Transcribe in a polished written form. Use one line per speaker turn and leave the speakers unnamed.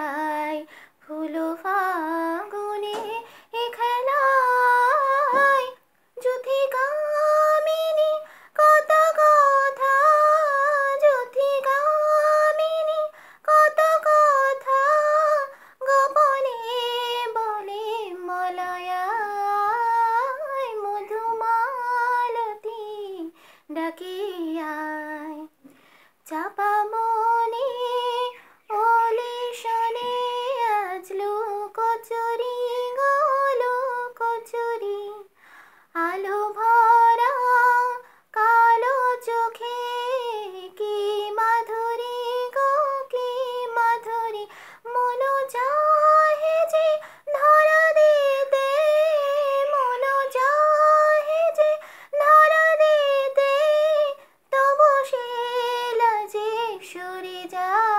আয় ফুল ফাগুনে এ খেলায় যুথিগামিনী কত কথা যুথিগামিনী কত কথা গোপনে বলে মলয়ায় মধুমালতী ডাকে আয় চাপা মনে ওলে শনে আজলো কচুরি গলো কচুরি আলো ভরা কালো চোখে কি মাধুরী গো কি মাধুরী মন চাহে যে ধরা দিতে মন চাহে যে ধরা দিতে তবু সে লাজে সরে যায়